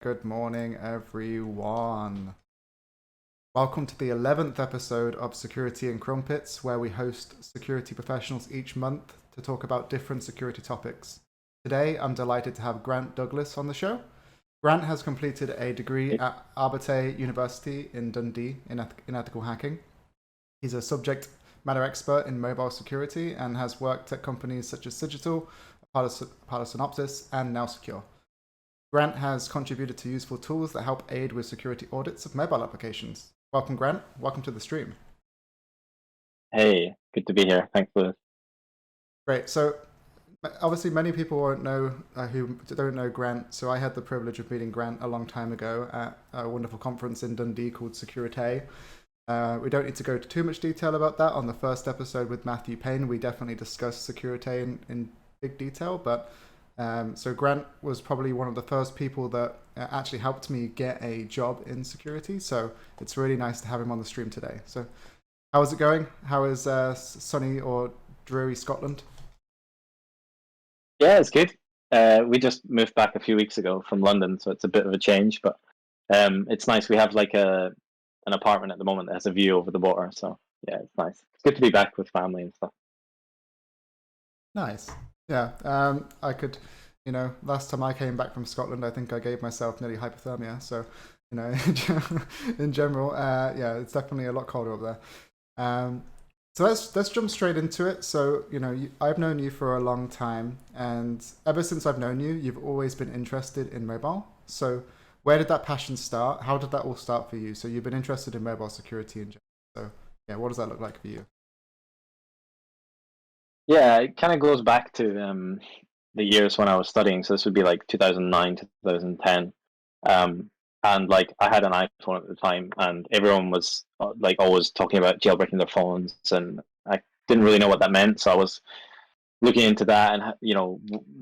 Good morning, everyone. Welcome to the 11th episode of SecuriTEA Crumpets, where we host security professionals each month to talk about different security topics. Today, I'm delighted to have Grant Douglas on the show. Grant has completed a degree at Abertay University in Dundee in ethical hacking. He's a subject matter expert in mobile security and has worked at companies such as Cigital, part of Synopsys, and now Secure. Grant has contributed to useful tools that help aid with security audits of mobile applications. Welcome, Grant. Welcome to the stream. Hey, good to be here. Thanks, Lewis. Great. So, obviously, many people won't know who don't know Grant. So, I had the privilege of meeting Grant a long time ago at a wonderful conference in Dundee called SecuriTEA. We don't need to go into too much detail about that. On the first episode with Matthew Payne, we definitely discussed SecuriTEA in big detail, but so Grant was probably one of the first people that actually helped me get a job in security. So it's really nice to have him on the stream today. So how is it going? How is sunny or dreary Scotland? Yeah, it's good. We just moved back a few weeks ago from London, so it's a bit of a change, but it's nice. We have like an apartment at the moment that has a view over the water, so yeah, it's nice. It's good to be back with family and stuff. Nice. Yeah. I could, last time I came back from Scotland, I think I gave myself nearly hypothermia. So, in general, yeah, it's definitely a lot colder up there. So let's jump straight into it. So, I've known you for a long time, and ever since I've known you, you've always been interested in mobile. So, where did that passion start? How did that all start for you? So, you've been interested in mobile security in general. So, yeah, what does that look like for you? Yeah, it kind of goes back to the years when I was studying. So this would be like 2009, 2010. And like I had an iPhone at the time, and everyone was like always talking about jailbreaking their phones, and I didn't really know what that meant. So I was looking into that, and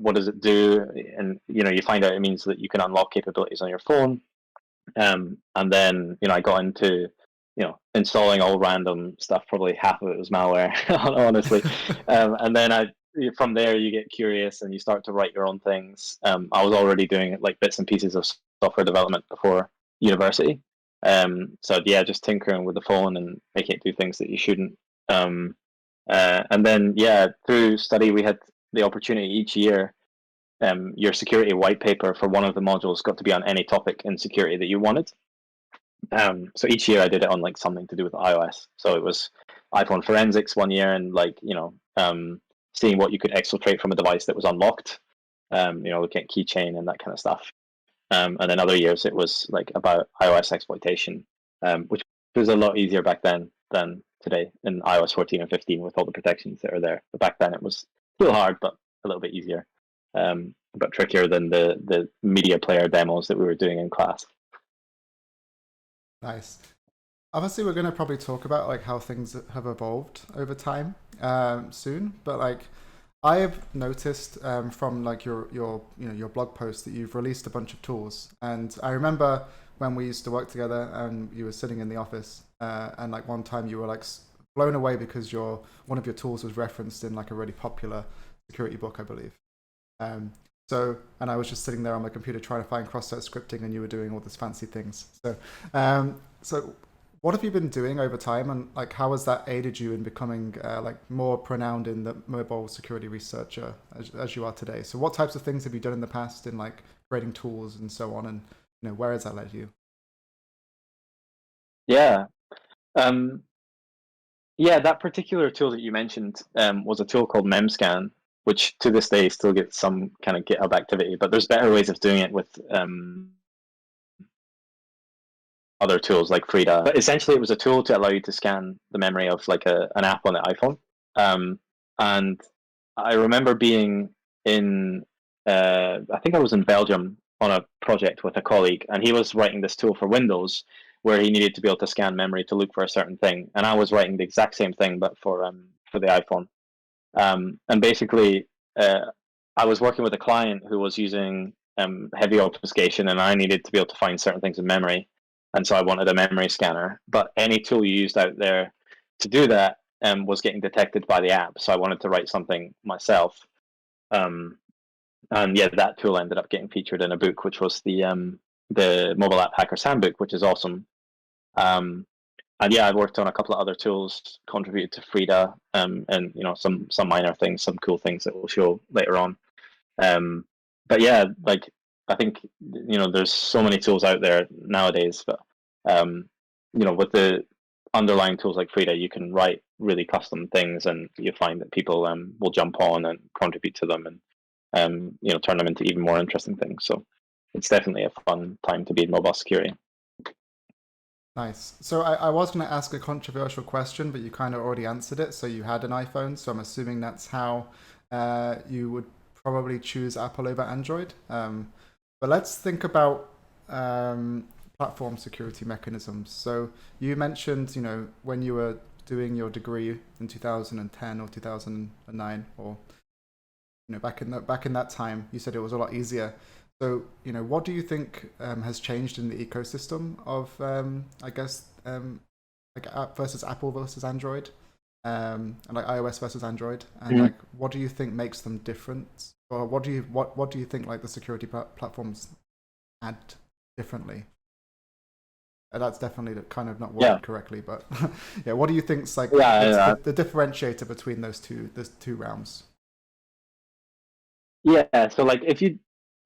what does it do? And you find out it means that you can unlock capabilities on your phone. And then I got into installing all random stuff. Probably half of it was malware, honestly. And then from there you get curious and you start to write your own things. I was already doing like bits and pieces of software development before university. So yeah, just tinkering with the phone and making it do things that you shouldn't. And then yeah, through study we had the opportunity each year. Your security white paper for one of the modules got to be on any topic in security that you wanted. So each year I did it on like something to do with iOS. So it was iPhone forensics one year, and like seeing what you could exfiltrate from a device that was unlocked. Looking at keychain and that kind of stuff. And then other years it was like about iOS exploitation, which was a lot easier back then than today in iOS 14 and 15 with all the protections that are there. But back then it was still hard, but a little bit easier, but trickier than the media player demos that we were doing in class. Nice. Obviously, we're going to probably talk about like how things have evolved over time soon, but like I've noticed from like your blog post that you've released a bunch of tools, and I remember when we used to work together and you were sitting in the office, and like one time you were like blown away because one of your tools was referenced in like a really popular security book, I believe. Um, and I was just sitting there on my computer trying to find cross-site scripting, and you were doing all these fancy things. So what have you been doing over time, and like how has that aided you in becoming like more pronounced in the mobile security researcher as you are today? So what types of things have you done in the past in like creating tools and so on, and where has that led you? Yeah. Um, yeah, that particular tool that you mentioned was a tool called memscan, which to this day still gets some kind of GitHub activity, but there's better ways of doing it with other tools like Frida. But essentially, it was a tool to allow you to scan the memory of like an app on the iPhone. And I remember being in, I think I was in Belgium on a project with a colleague, and he was writing this tool for Windows where he needed to be able to scan memory to look for a certain thing. And I was writing the exact same thing, but for the iPhone. And basically, I was working with a client who was using heavy obfuscation, and I needed to be able to find certain things in memory. And so I wanted a memory scanner. But any tool you used out there to do that was getting detected by the app. So I wanted to write something myself. And yeah, that tool ended up getting featured in a book, which was the the Mobile App Hackers Handbook, which is awesome. And yeah, I've worked on a couple of other tools, contributed to Frida, and some minor things, some cool things that we'll show later on. But yeah, like I think there's so many tools out there nowadays, but with the underlying tools like Frida, you can write really custom things, and you find that people will jump on and contribute to them, and turn them into even more interesting things. So it's definitely a fun time to be in mobile security. Nice. So I was going to ask a controversial question, but you kind of already answered it. So you had an iPhone, so I'm assuming that's how you would probably choose Apple over Android. But let's think about platform security mechanisms. So you mentioned, when you were doing your degree in 2010 or 2009, or back in that time, you said it was a lot easier. So, what do you think has changed in the ecosystem of, I guess, like app versus Apple versus Android, and like iOS versus Android, and like what do you think makes them different, or what do you think like the security platforms add differently? That's definitely kind of not worded correctly, but yeah, what do you think's like the differentiator between those two realms? Yeah, so like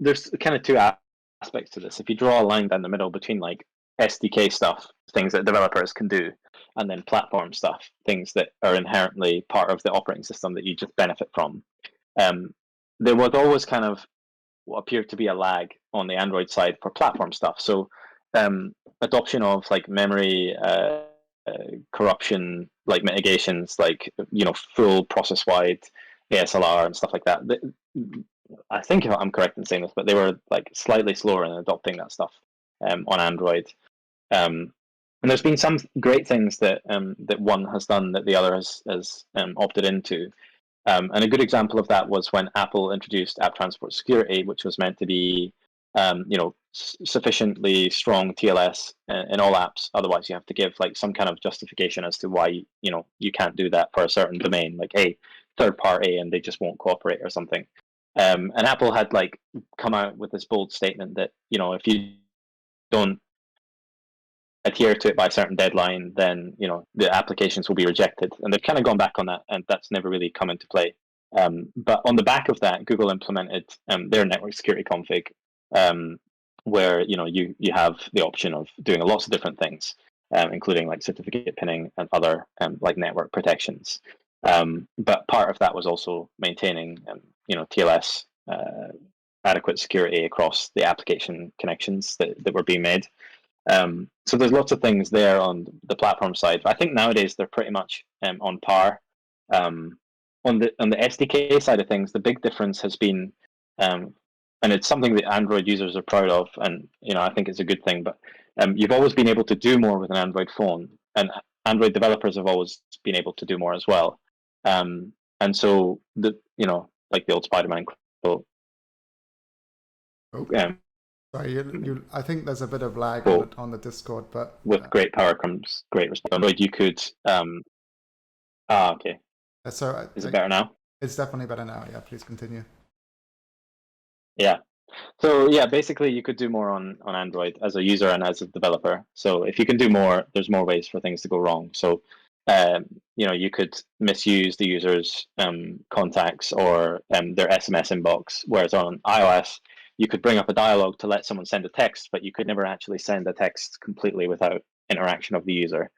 there's kind of two aspects to this. If you draw a line down the middle between like SDK stuff, things that developers can do, and then platform stuff, things that are inherently part of the operating system that you just benefit from, there was always kind of what appeared to be a lag on the Android side for platform stuff. So adoption of like memory corruption, like mitigations, like full process-wide ASLR and stuff like that. I think I'm correct in saying this, but they were like slightly slower in adopting that stuff on Android. And there's been some great things that that one has done that the other has opted into. And a good example of that was when Apple introduced App Transport Security, which was meant to be sufficiently strong TLS in all apps. Otherwise, you have to give like some kind of justification as to why you can't do that for a certain domain, like a third party, and they just won't cooperate or something. And Apple had like come out with this bold statement that if you don't adhere to it by a certain deadline, then the applications will be rejected. And they've kind of gone back on that, and that's never really come into play. But on the back of that, Google implemented their network security config, where you have the option of doing lots of different things, including like certificate pinning and other like network protections. But part of that was also maintaining TLS adequate security across the application connections that were being made. So there's lots of things there on the platform side. I think nowadays they're pretty much on par. On the SDK side of things, the big difference has been, and it's something that Android users are proud of, and I think it's a good thing. But you've always been able to do more with an Android phone, and Android developers have always been able to do more as well. And so like the old Spider-Man quote. Sorry, I think there's a bit of lag on the Discord, but with great power comes great responsibility. You could. Okay. So is it better now? It's definitely better now. Yeah, please continue. Yeah. So yeah, basically you could do more on Android as a user and as a developer. So if you can do more, there's more ways for things to go wrong. So you could misuse the user's contacts or their SMS inbox, whereas on iOS you could bring up a dialogue to let someone send a text, but you could never actually send a text completely without interaction of the user.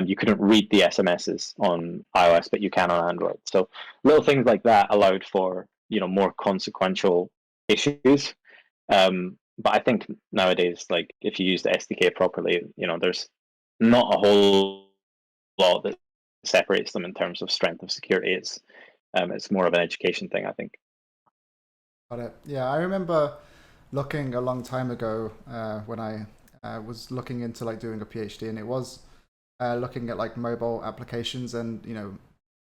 You couldn't read the SMSs on iOS, but you can on Android. So little things like that allowed for more consequential issues. But I think nowadays, like if you use the SDK properly, there's not a whole lot that separates them in terms of strength of security. It's more of an education thing, I think. Got it. Yeah, I remember looking a long time ago when I was looking into like doing a PhD, and it was looking at like mobile applications and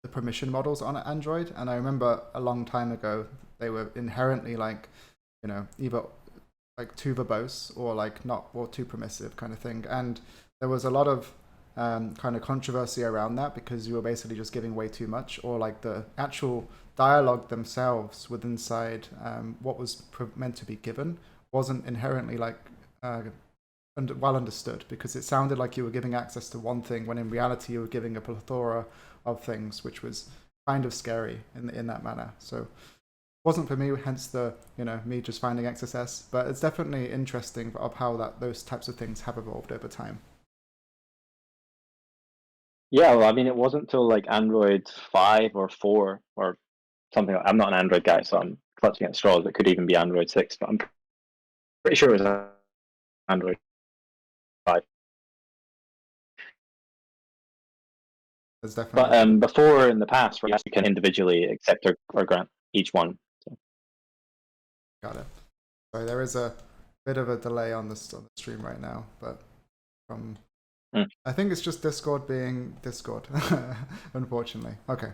the permission models on Android. And I remember a long time ago they were inherently like either like too verbose or like not, or too permissive kind of thing. And there was a lot of kind of controversy around that because you were basically just giving way too much, or like the actual dialogue themselves with inside what was meant to be given wasn't inherently like well understood, because it sounded like you were giving access to one thing when in reality you were giving a plethora of things, which was kind of scary in that manner. So wasn't for me, hence the me just finding XSS, but it's definitely interesting of how those types of things have evolved over time. Yeah, well, I mean, it wasn't until like Android 5 or 4 or something. I'm not an Android guy, so I'm clutching at straws. It could even be Android 6, but I'm pretty sure it was Android 5. There's definitely But before, in the past, you can individually accept or grant each one. So. got it. Sorry, there is a bit of a delay on the stream right now, but from I think it's just Discord being Discord, unfortunately. Okay,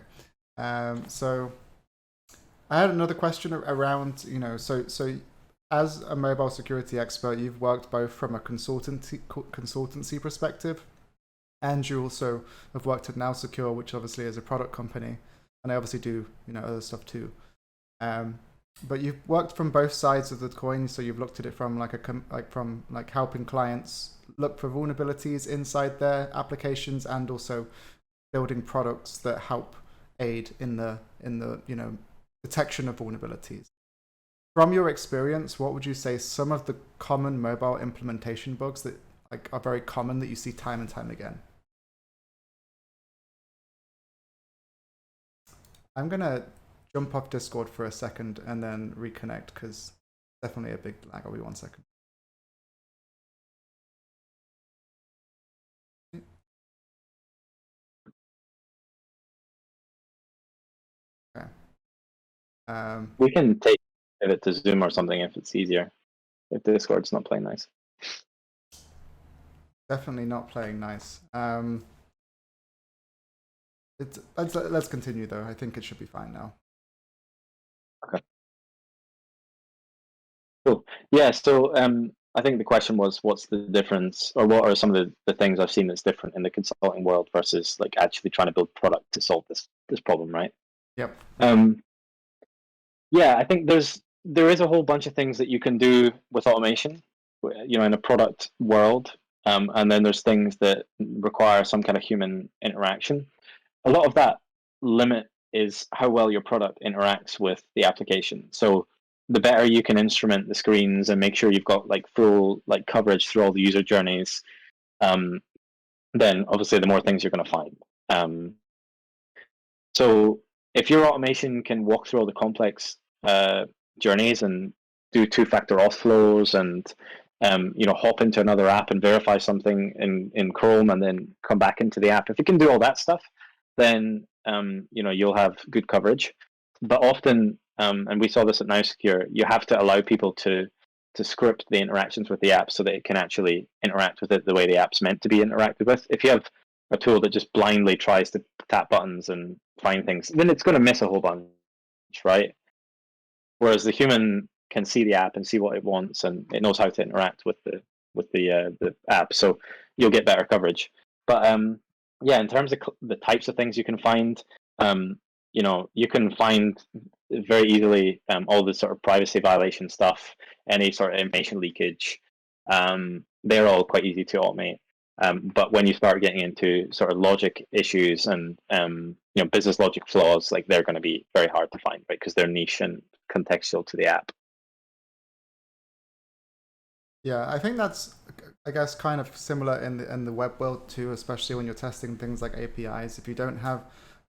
so I had another question around so as a mobile security expert, you've worked both from a consultancy perspective, and you also have worked at Now Secure, which obviously is a product company, and I obviously do other stuff too. But you've worked from both sides of the coin, so you've looked at it from from helping clients look for vulnerabilities inside their applications, and also building products that help aid in the detection of vulnerabilities. From your experience, what would you say some of the common mobile implementation bugs that are very common that you see time and time again? I'm gonna jump off Discord for a second and then reconnect, because definitely a big lag. I'll be 1 second. Okay. We can take it to Zoom or something if it's easier, if Discord's not playing nice. Definitely not playing nice. Let's continue though. I think it should be fine now. Okay. Cool. Yeah, so I think the question was, what's the difference, or what are some of the things I've seen that's different in the consulting world versus like actually trying to build product to solve this problem, right? Yep. Yeah, I think there is a whole bunch of things that you can do with automation, in a product world, and then there's things that require some kind of human interaction. A lot of that limit is how well your product interacts with the application. So the better you can instrument the screens and make sure you've got like full like coverage through all the user journeys, then obviously the more things you're going to find. So if your automation can walk through all the complex journeys and do two-factor auth flows and hop into another app and verify something in Chrome and then come back into the app, if you can do all that stuff, then you'll have good coverage. But often, and we saw this at Now Secure, you have to allow people to script the interactions with the app so that it can actually interact with it the way the app's meant to be interacted with. If you have a tool that just blindly tries to tap buttons and find things, then it's going to miss a whole bunch, right? Whereas the human can see the app and see what it wants, and it knows how to interact with the app, so you'll get better coverage. But yeah, in terms of the types of things you can find, you can find very easily all the sort of privacy violation stuff, any sort of information leakage. They're all quite easy to automate. But when you start getting into sort of logic issues and business logic flaws, like they're going to be very hard to find, right? Because they're niche and contextual to the app. Yeah, I think that's, I guess, kind of similar in the web world too, especially when you're testing things like APIs. If you don't have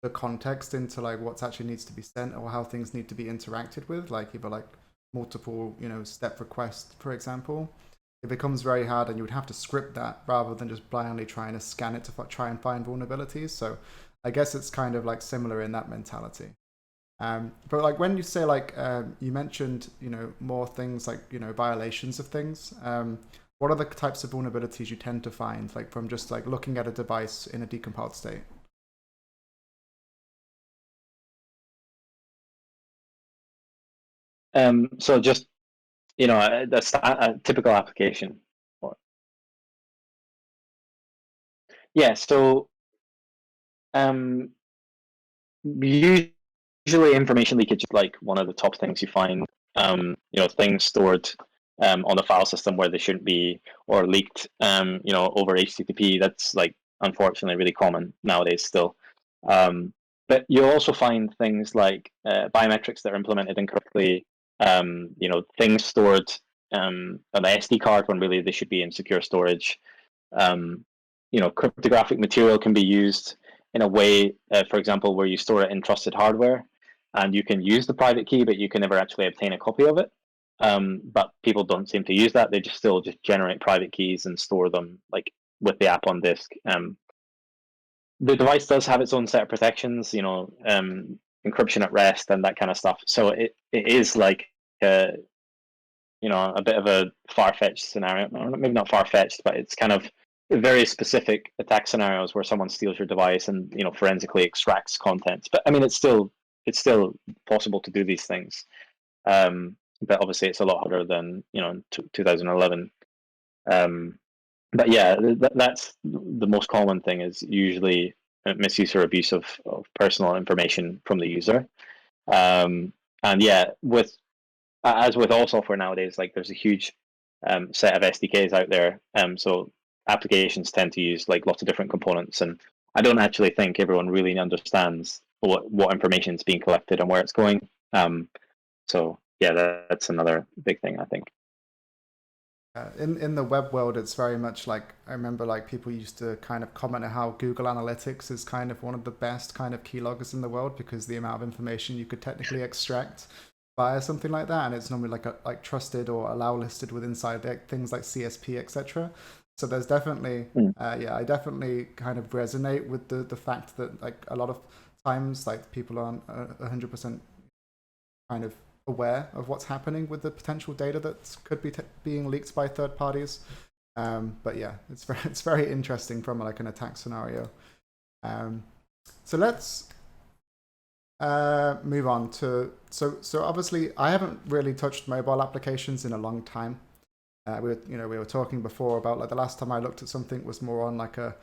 the context into like what actually needs to be sent or how things need to be interacted with, like either like multiple step requests, for example, it becomes very hard, and you would have to script that rather than just blindly trying to scan it to try and find vulnerabilities. So I guess it's kind of like similar in that mentality. But like when you say like you mentioned more things like violations of things, what are the types of vulnerabilities you tend to find, like from just like looking at a device in a decompiled state? So just that's a typical application. Yeah, so usually information leakage is like one of the top things you find. Things stored on the file system where they shouldn't be, or leaked over HTTP. That's like unfortunately really common nowadays still. But you'll also find things like biometrics that are implemented incorrectly. Things stored on the SD card when really they should be in secure storage. Cryptographic material can be used in a way, for example, where you store it in trusted hardware, and you can use the private key, but you can never actually obtain a copy of it. But people don't seem to use that. They still generate private keys and store them like with the app on disk. The device does have its own set of protections, encryption at rest and that kind of stuff. So it is like a bit of a far-fetched scenario. Maybe not far-fetched, but it's kind of very specific attack scenarios where someone steals your device and forensically extracts contents. But I mean, it's still possible to do these things. But obviously, it's a lot harder than in 2011. But yeah, that's the most common thing, is usually misuse or abuse of personal information from the user. And yeah, as with all software nowadays, like there's a huge set of SDKs out there. So applications tend to use like lots of different components, and I don't actually think everyone really understands what information is being collected and where it's going. So yeah, that's another big thing, I think. In the web world, it's very much like, I remember like people used to kind of comment on how Google Analytics is kind of one of the best kind of keyloggers in the world, because the amount of information you could technically extract via something like that, and it's normally like trusted or allow listed with inside things like CSP, etc. So there's definitely I definitely kind of resonate with the fact that like a lot of times like people aren't 100% kind of aware of what's happening with the potential data that could be being leaked by third parties. But yeah, it's very interesting from like an attack scenario. So let's move on to so obviously I haven't really touched mobile applications in a long time. We were talking before about like the last time I looked at something was more on like an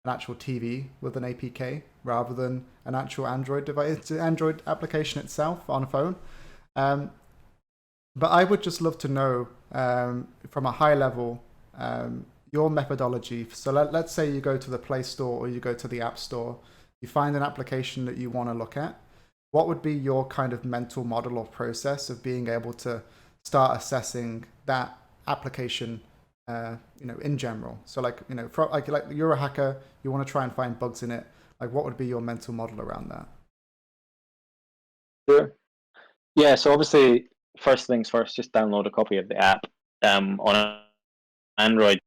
actual TV with an APK rather than an actual Android device, Android application itself on a phone. But I would just love to know from a high level your methodology. So let's say you go to the Play Store or you go to the App Store, you find an application that you want to look at. What would be your kind of mental model or process of being able to start assessing that application, in general? So like, like you're a hacker, you want to try and find bugs in it. Like, what would be your mental model around that? Sure. Yeah, so obviously, first things first, just download a copy of the app. On Android,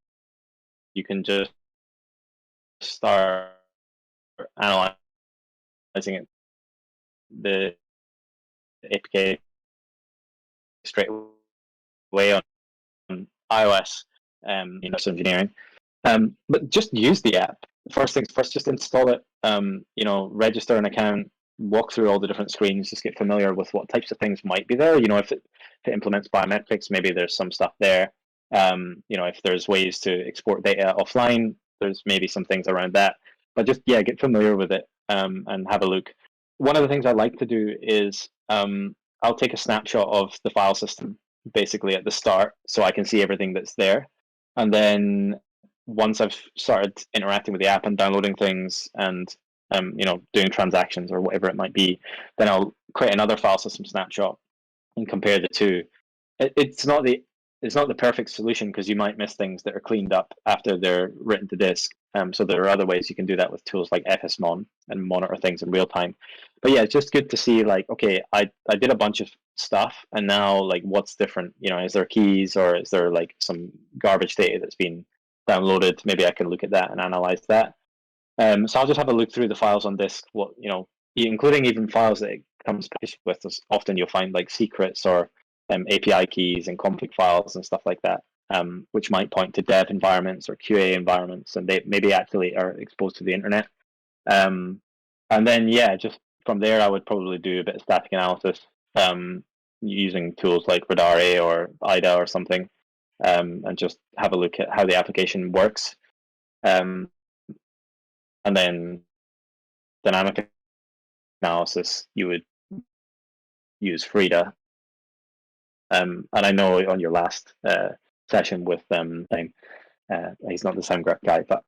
you can just start analyzing it, the APK straight away. On iOS, engineering. But just use the app. First things first, just install it. Register an account, walk through all the different screens, just get familiar with what types of things might be there. If it implements biometrics, maybe there's some stuff there. If there's ways to export data offline, there's maybe some things around that. But just get familiar with it and have a look. One of the things I like to do is I'll take a snapshot of the file system basically at the start, so I can see everything that's there. And then once I've started interacting with the app and downloading things and doing transactions or whatever it might be, then I'll create another file system snapshot and compare the two. It's not the perfect solution, because you might miss things that are cleaned up after they're written to disk. So there are other ways you can do that with tools like FSMon and monitor things in real time. But yeah, it's just good to see like, okay, I did a bunch of stuff, and now like what's different? Is there keys, or is there like some garbage data that's been downloaded? Maybe I can look at that and analyze that. So I'll just have a look through the files on disk, including even files that it comes with. Often you'll find like secrets or API keys and config files and stuff like that, which might point to dev environments or QA environments, and they maybe actually are exposed to the internet. And then just from there, I would probably do a bit of static analysis using tools like Frida.re or IDA or something, and just have a look at how the application works. And then dynamic analysis, you would use Frida And I know on your last session with he's not the SoundGraph guy, but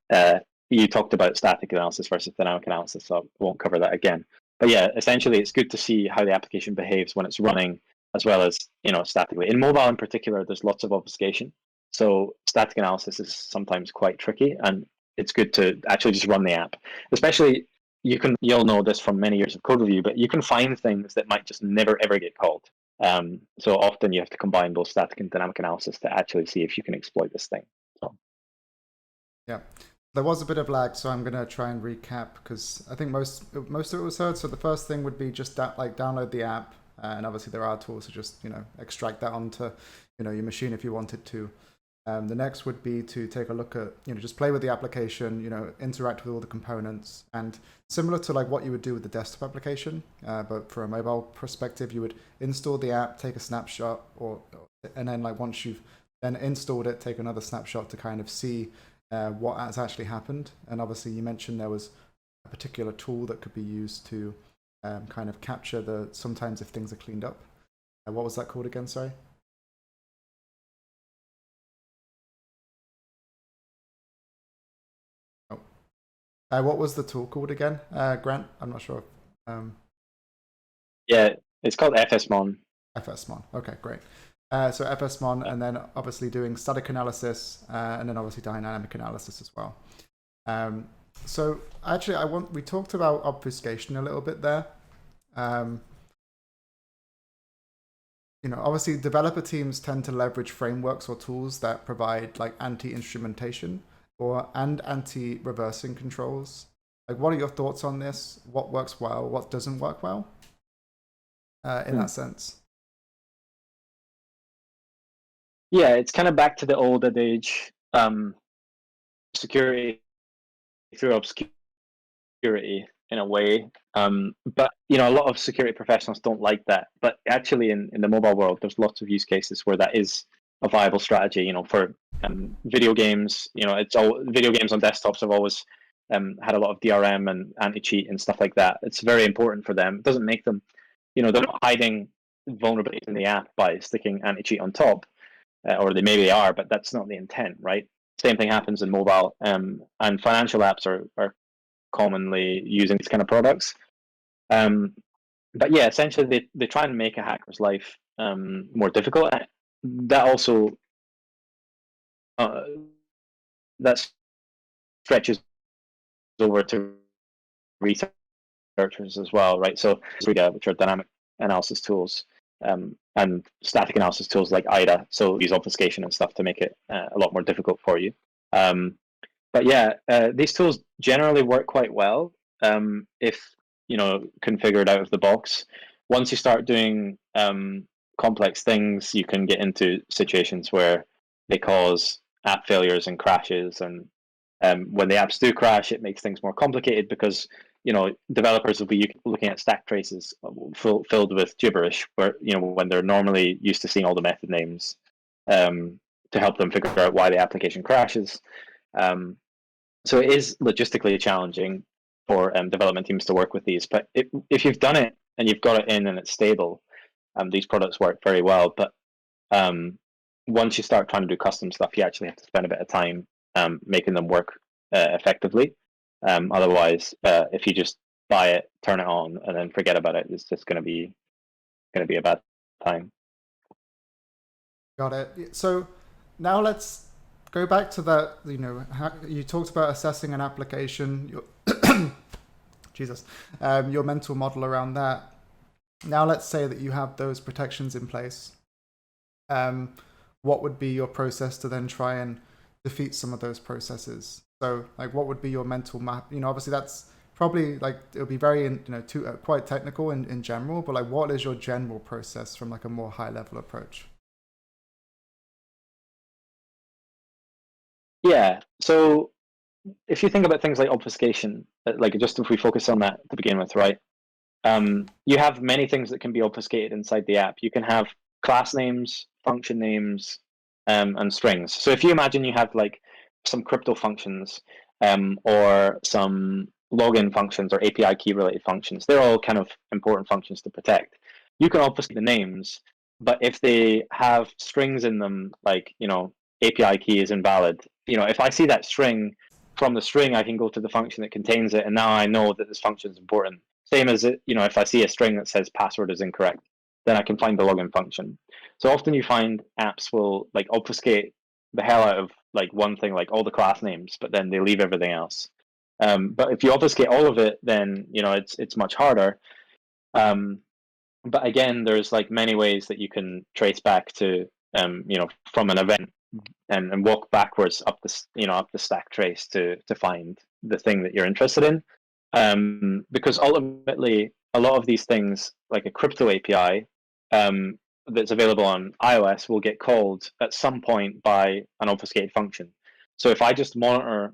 you talked about static analysis versus dynamic analysis, so I won't cover that again. But yeah, essentially, it's good to see how the application behaves when it's running, as well as statically. In mobile, in particular, there's lots of obfuscation, so static analysis is sometimes quite tricky, and it's good to actually just run the app. Especially, you'll know this from many years of code review, but you can find things that might just never ever get called. So often you have to combine both static and dynamic analysis to actually see if you can exploit this thing. So. Yeah, there was a bit of lag, so I'm gonna try and recap because I think most of it was heard. So the first thing would be just download the app, and obviously there are tools to just extract that onto your machine if you wanted to. The next would be to take a look at just play with the application, interact with all the components, and similar to like what you would do with the desktop application, but for a mobile perspective, you would install the app, take a snapshot, and then like once you've then installed it, take another snapshot to kind of see what has actually happened. And obviously you mentioned there was a particular tool that could be used to kind of capture sometimes if things are cleaned up. What was that called again, sorry? What was the tool called again, Grant? I'm not sure. Yeah, it's called FSMon. FSMon. Okay, great. So FSMon, and then obviously doing static analysis, and then obviously dynamic analysis as well. So actually, we talked about obfuscation a little bit there. Obviously, developer teams tend to leverage frameworks or tools that provide like anti-instrumentation and anti-reversing controls. Like, what are your thoughts on this? What works well? What doesn't work well? In that sense. Yeah, it's kind of back to the old adage, security through obscurity in a way. But a lot of security professionals don't like that. But actually, in the mobile world, there's lots of use cases where that is a viable strategy. For video games, video games on desktops have always had a lot of DRM and anti-cheat and stuff like that. It's very important for them. It doesn't make them, they're not hiding vulnerabilities in the app by sticking anti-cheat on top, or they maybe are, but that's not the intent, right? Same thing happens in mobile, and financial apps are commonly using these kind of products. But yeah, essentially they try and make a hacker's life more difficult. That also that stretches over to researchers as well, right? So Frida, which are dynamic analysis tools, and static analysis tools like IDA, so use obfuscation and stuff to make it a lot more difficult for you. But yeah, these tools generally work quite well if configured out of the box. Once you start doing complex things, you can get into situations where they cause app failures and crashes, and when the apps do crash, it makes things more complicated because developers will be looking at stack traces filled with gibberish, where when they're normally used to seeing all the method names to help them figure out why the application crashes. So it is logistically challenging for development teams to work with these. But if you've done it and you've got it in and it's stable, these products work very well. But once you start trying to do custom stuff, you actually have to spend a bit of time making them work effectively. Otherwise, if you just buy it, turn it on, and then forget about it, it's just going to be a bad time. Got it. So now let's go back to that. You talked about assessing an application. Jesus, your mental model around that. Now let's say that you have those protections in place. What would be your process to then try and defeat some of those processes? So like, what would be your mental map? Obviously that's probably like, it'll be very, quite technical in general, but like, what is your general process from like a more high level approach? Yeah. So if you think about things like obfuscation, like just if we focus on that to begin with, right? You have many things that can be obfuscated inside the app. You can have class names, function names, and strings. So if you imagine you have like some crypto functions, or some login functions or API key related functions, they're all kind of important functions to protect. You can obfuscate the names, but if they have strings in them, like, API key is invalid, if I see that string, from the string, I can go to the function that contains it, and now I know that this function is important. Same as if I see a string that says password is incorrect, then I can find the login function. So often you find apps will like obfuscate the hell out of like one thing, like all the class names, but then they leave everything else. But if you obfuscate all of it, then it's much harder. But again, there's like many ways that you can trace back to from an event and walk backwards up the stack trace to find the thing that you're interested in. Because ultimately, a lot of these things, like a crypto API that's available on iOS, will get called at some point by an obfuscated function. So if I just monitor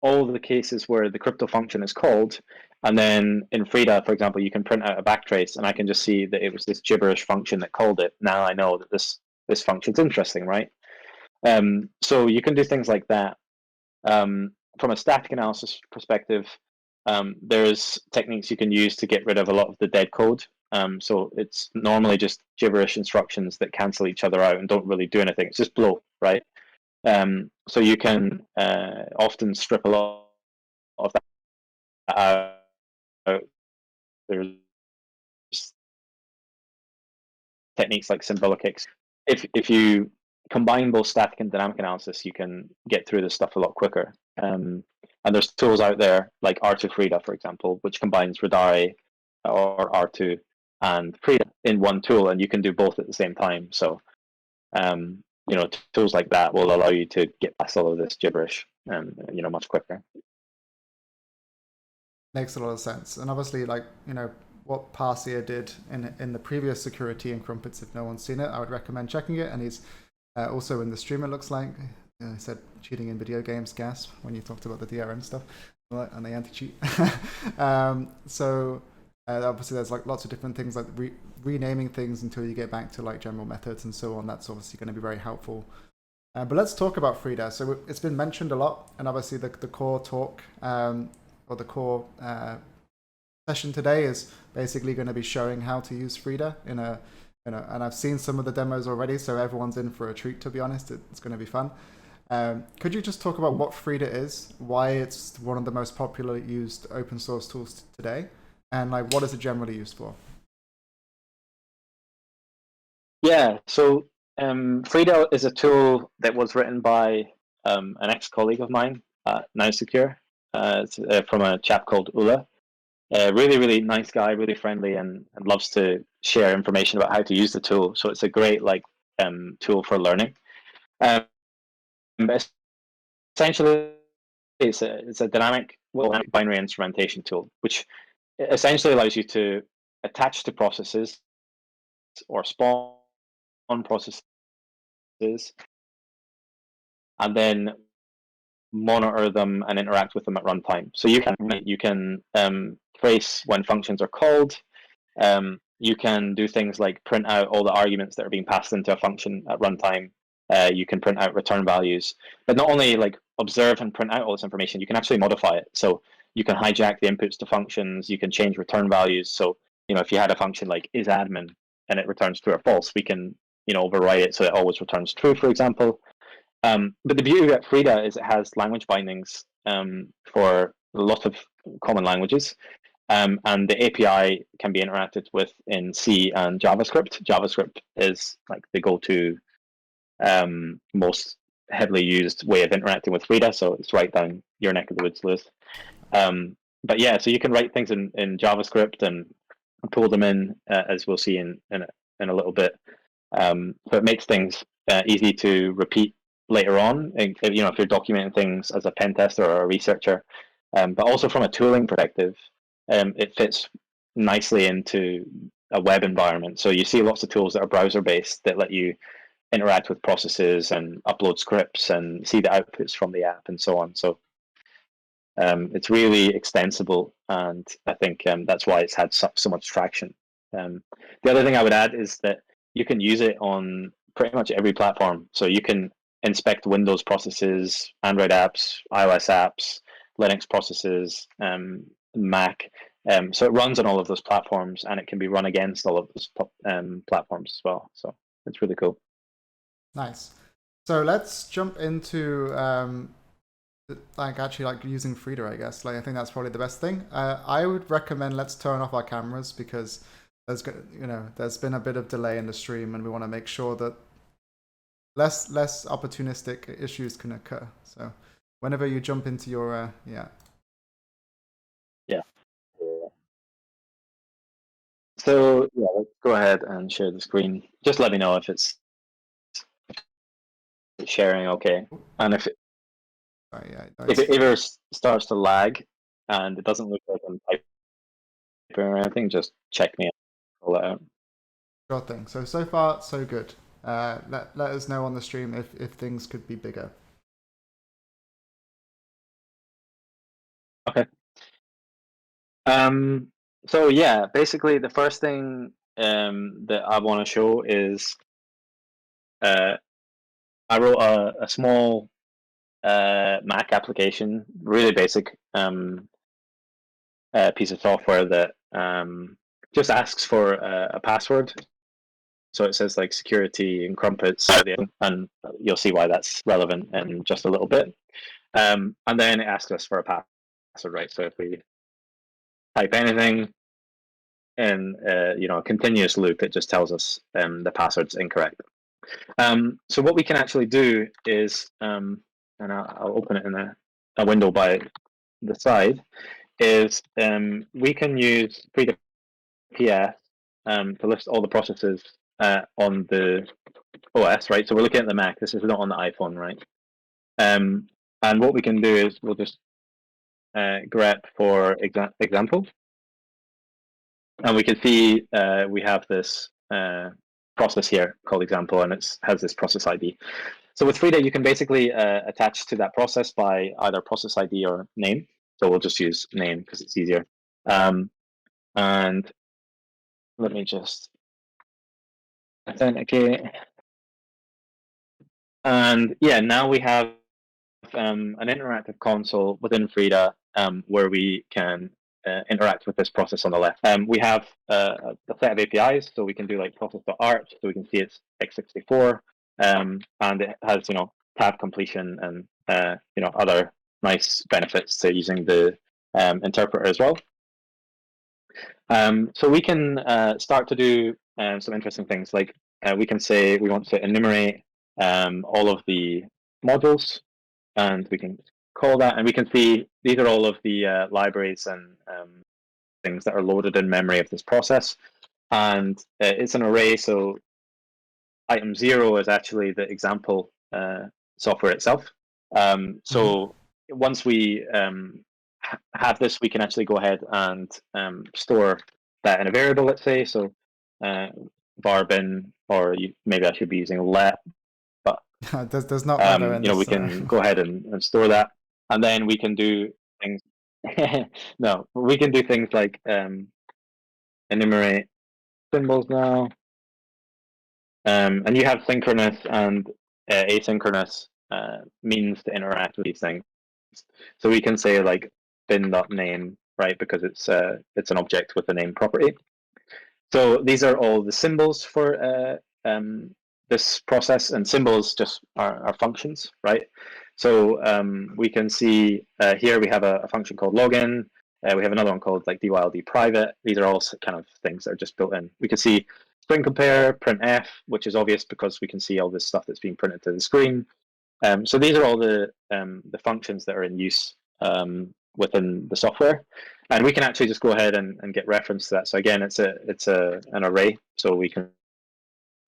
all of the cases where the crypto function is called, and then in Frida, for example, you can print out a backtrace, and I can just see that it was this gibberish function that called it. Now I know that this function's interesting, right? So you can do things like that. From a static analysis perspective, there's techniques you can use to get rid of a lot of the dead code. So it's normally just gibberish instructions that cancel each other out and don't really do anything. It's just bloat, right? So you can often strip a lot of that out. There's techniques like symbolic. If you combine both static and dynamic analysis, you can get through this stuff a lot quicker. And there's tools out there like R2 Frida, for example, which combines Frida.re or R2 and Frida in one tool, and you can do both at the same time. So, tools like that will allow you to get past all of this gibberish, much quicker. Makes a lot of sense. And obviously, like, what Parsia did in the previous SecuriTEA Crumpets, if no one's seen it, I would recommend checking it. And he's also in the stream, it looks like. I said cheating in video games, gasp, when you talked about the DRM stuff and the anti-cheat. So obviously there's like lots of different things, like renaming things until you get back to like general methods and so on. That's obviously going to be very helpful. But let's talk about Frida. So it's been mentioned a lot, and obviously the core talk or the core session today is basically going to be showing how to use Frida in a, and I've seen some of the demos already, so everyone's in for a treat, to be honest. It's going to be fun. Could you just talk about what Frida is, why it's one of the most popularly used open source tools today, and like what is it generally used for? Yeah, so Frida is a tool that was written by an ex-colleague of mine at NowSecure, from a chap called Ulla. Really, really nice guy, really friendly, and loves to share information about how to use the tool. So it's a great tool for learning. Essentially, it's a dynamic binary instrumentation tool, which essentially allows you to attach to processes or spawn processes, and then monitor them and interact with them at runtime. So you can trace when functions are called. You can do things like print out all the arguments that are being passed into a function at runtime. You can print out return values, but not only like observe and print out all this information, you can actually modify it. So you can hijack the inputs to functions. You can change return values. So if you had a function like isAdmin and it returns true or false, we can overwrite it so it always returns true, for example. But the beauty of Frida is it has language bindings for a lot of common languages. And the API can be interacted with in C and JavaScript. JavaScript is like the go-to most heavily used way of interacting with Frida, so it's right down your neck of the woods, Lewis. But yeah, so you can write things in JavaScript and pull them in, as we'll see in a little bit. So it makes things easy to repeat later on, if you're documenting things as a pen tester or a researcher. But also from a tooling perspective, it fits nicely into a web environment. So you see lots of tools that are browser-based that let you interact with processes and upload scripts and see the outputs from the app and so on. So it's really extensible, and I think that's why it's had so much traction. The other thing I would add is that you can use it on pretty much every platform. So you can inspect Windows processes, Android apps, iOS apps, Linux processes, Mac. So it runs on all of those platforms, and it can be run against all of those platforms as well. So it's really cool. Nice. So let's jump into actually using Frida, I guess. Like I think that's probably the best thing. I would recommend let's turn off our cameras because there's been a bit of delay in the stream, and we want to make sure that less opportunistic issues can occur. So whenever you jump into your Yeah. So yeah, let's go ahead and share the screen. Just let me know if it's sharing okay, and if it ever starts to lag and it doesn't look like I'm typing or anything, just check me and pull it out. Sure thing. So far so good. Let us know on the stream if things could be bigger. Okay. So yeah, basically the first thing that I want to show is I wrote a small Mac application, really basic piece of software that just asks for a password. So it says like SecuriTEA and Crumpets, and you'll see why that's relevant in just a little bit. And then it asks us for a password, right? So if we type anything in a continuous loop, it just tells us the password's incorrect. So what we can actually do is, and I'll open it in a window by the side, is we can use frida-ps to list all the processes on the OS, right? So we're looking at the Mac. This is not on the iPhone, right? And what we can do is we'll just grep for example, and we can see we have this process here called example, and it has this process ID. So with Frida, you can basically attach to that process by either process ID or name. So we'll just use name because it's easier. And let me just authenticate. And yeah, now we have an interactive console within Frida where we can interact with this process on the left. We have a set of APIs, so we can do like process.art, so we can see it's x64, and it has tab completion and other nice benefits to using the interpreter as well. So we can start to do some interesting things, like we can say we want to enumerate all of the modules, and we can call that, and we can see these are all of the libraries and things that are loaded in memory of this process. And it's an array, so item 0 is actually the example software itself. So once we have this, we can actually go ahead and store that in a variable, let's say. So var bin, or maybe I should be using let, but does not matter. we can go ahead and store that, and then we can do things. No, we can do things like enumerate symbols now, and you have synchronous and asynchronous means to interact with these things. So we can say like bin.name, right, because it's an object with a name property. So these are all the symbols for this process, and symbols just are functions, right? So we can see here we have a function called login. We have another one called like dyld private. These are all kind of things that are just built in. We can see string compare, printf, which is obvious because we can see all this stuff that's being printed to the screen. So these are all the functions that are in use within the software, and we can actually just go ahead and get reference to that. So again, it's an array. So we can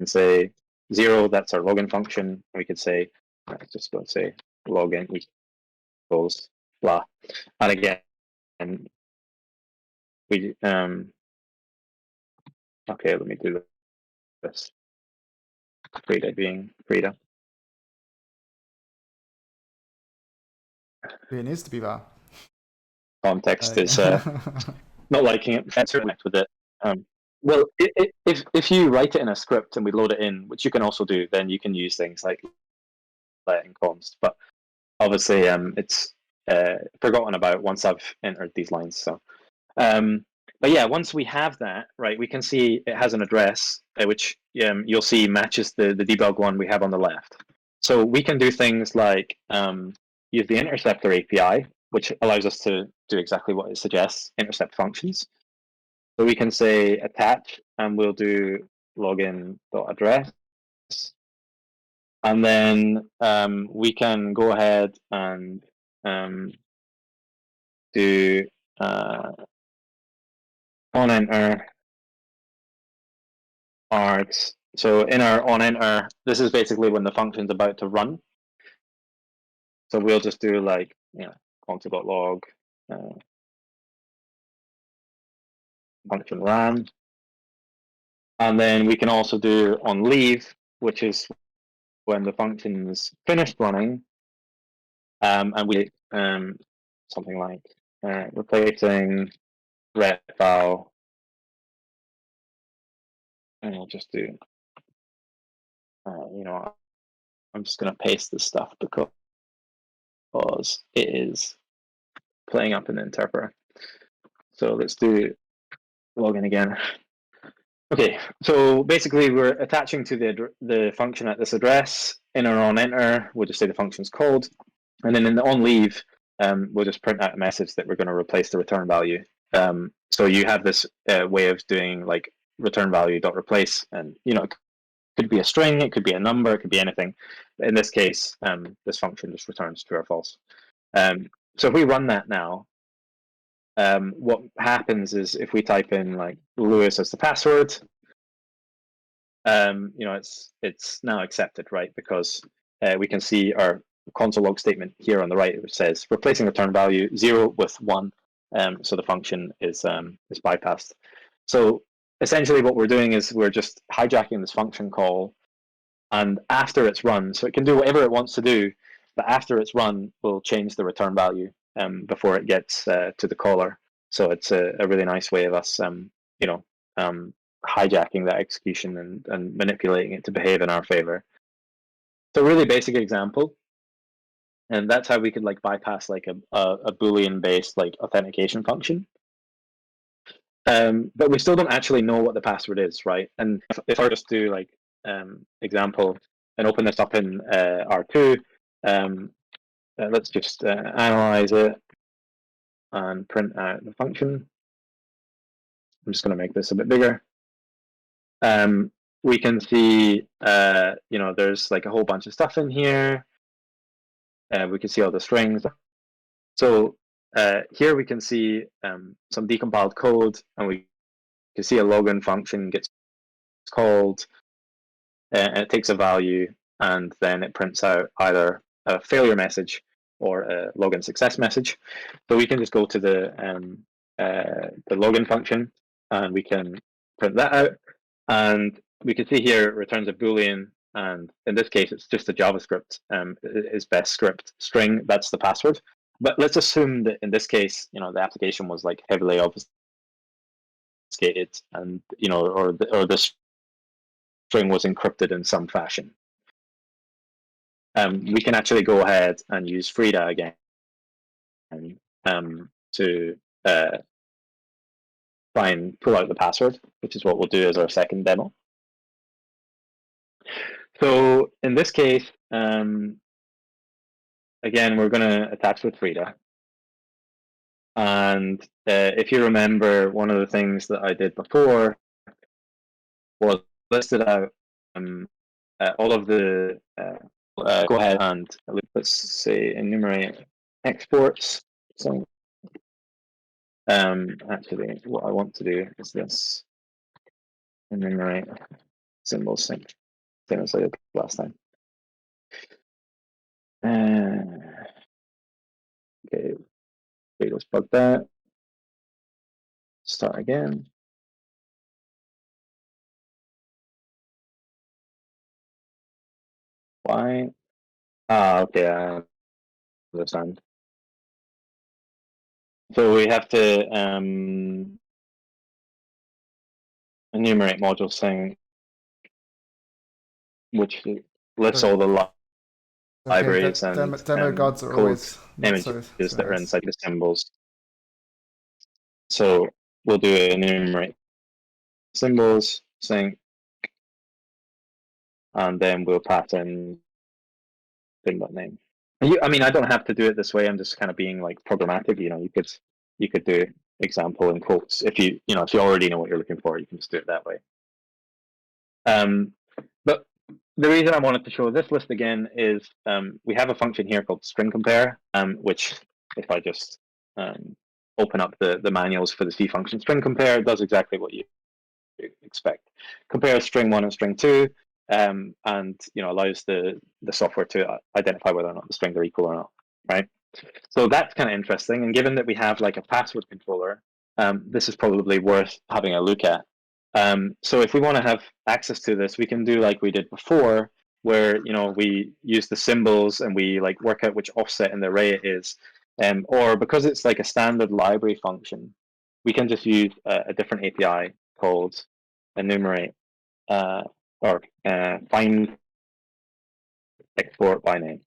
say 0, that's our login function. We could say, let's say login equals blah, and again, we okay, let me do this. Frida being Frida. It needs to be that. Context is not liking it. Let's connect with it. Well, if you write it in a script and we load it in, which you can also do, then you can use things like let and const. But obviously, it's forgotten about once I've entered these lines. So But yeah, once we have that, right, we can see it has an address, which you'll see matches the debug one we have on the left. So we can do things like use the interceptor API, which allows us to do exactly what it suggests, intercept functions. So we can say attach, and we'll do login.address. And then we can go ahead and do onEnter args. So in our onEnter, this is basically when the function's about to run. So we'll just do like, console.log function ran. And then we can also do onLeave, which is when the function's finished running, and we something like replacing ret file, and I'll just do, I'm just going to paste this stuff because it is playing up in the interpreter. So let's do login again. Okay, so basically we're attaching to the function at this address. In our onEnter, we'll just say the function's called, and then in the onLeave, we'll just print out a message that we're going to replace the return value. So you have this way of doing like return value dot replace, and it could be a string, it could be a number, it could be anything. But in this case, this function just returns true or false. So if we run that now, what happens is if we type in like Lewis as the password, it's now accepted, right? Because we can see our console log statement here on the right, which says replacing return value 0 with 1. So the function is bypassed. So essentially what we're doing is we're just hijacking this function call, and after it's run, so it can do whatever it wants to do, but after it's run, we'll change the return value before it gets to the caller. So it's a really nice way of us, hijacking that execution and manipulating it to behave in our favor. So a really basic example, and that's how we could like bypass like a Boolean-based like authentication function. But we still don't actually know what the password is, right? And if I just do like example and open this up in R2, let's just analyze it and print out the function. I'm just going to make this a bit bigger. We can see, there's like a whole bunch of stuff in here. We can see all the strings. So here we can see some decompiled code, and we can see a login function gets called, and it takes a value, and then it prints out either a failure message or a login success message. So we can just go to the login function, and we can print that out, and we can see here it returns a Boolean, and in this case it's just a JavaScript is best script string. That's the password. But let's assume that in this case, the application was like heavily obfuscated, and or the string was encrypted in some fashion. We can actually go ahead and use Frida again to try and pull out the password, which is what we'll do as our second demo. So in this case, again, we're going to attach with Frida. And if you remember, one of the things that I did before was listed out all of the, go ahead and let's say enumerate exports. So actually, what I want to do is this, enumerate symbols, same as I did last time. Okay, let's bug that. Start again. Why? Okay, I understand. So we have to enumerate module thing, which lists all the libraries and demo gods are code always not so images that are nice. inside the symbols. So we'll do enumerate symbols, sync, and then we'll pass in string.name. I mean, I don't have to do it this way. I'm just kind of being like programmatic. You could do example in quotes if you already know what you're looking for. You can just do it that way. But the reason I wanted to show this list again is we have a function here called string compare, which if I just open up the manuals for the C function, string compare does exactly what you expect. Compare string 1 and string 2, and allows the software to identify whether or not the strings are equal or not, right? So that's kind of interesting. And given that we have like a password controller, this is probably worth having a look at. So if we want to have access to this, we can do like we did before, where we use the symbols and we like work out which offset in the array it is, or because it's like a standard library function, we can just use a different API called enumerate or find export by name,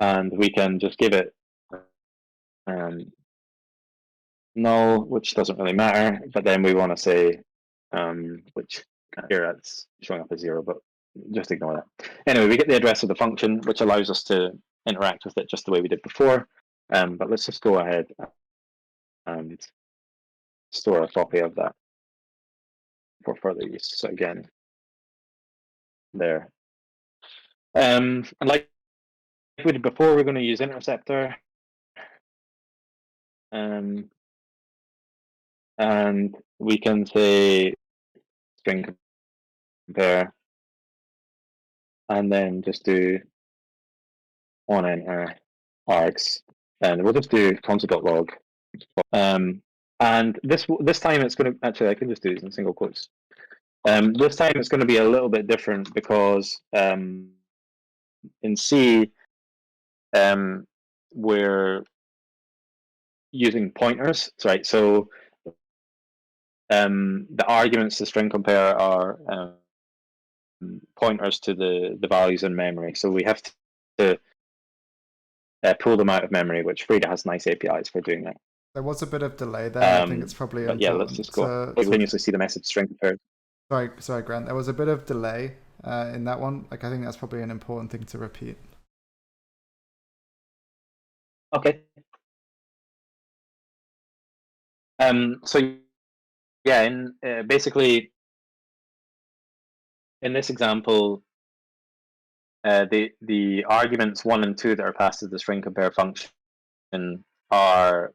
and we can just give it null, which doesn't really matter, but then we want to say which here it's showing up as 0, but just ignore that. Anyway, we get the address of the function, which allows us to interact with it just the way we did before. But let's just go ahead and store a copy of that for further use. So again, there. And like we did before, we're going to use interceptor. And we can say string compare, and then just do on enter args, and we'll just do console.log. And this time it's going to actually I can just do these in single quotes. This time it's going to be a little bit different because in C we're using pointers, right? So the arguments to string compare are pointers to the values in memory. So we have to pull them out of memory, which Frida has nice APIs for doing that. There was a bit of delay there. I think it's probably important. Yeah, let's just go. Continuously see the message string compared. Sorry, Grant. There was a bit of delay in that one. Like I think that's probably an important thing to repeat. Okay. So yeah, basically in this example, the arguments 1 and 2 that are passed to the string compare function are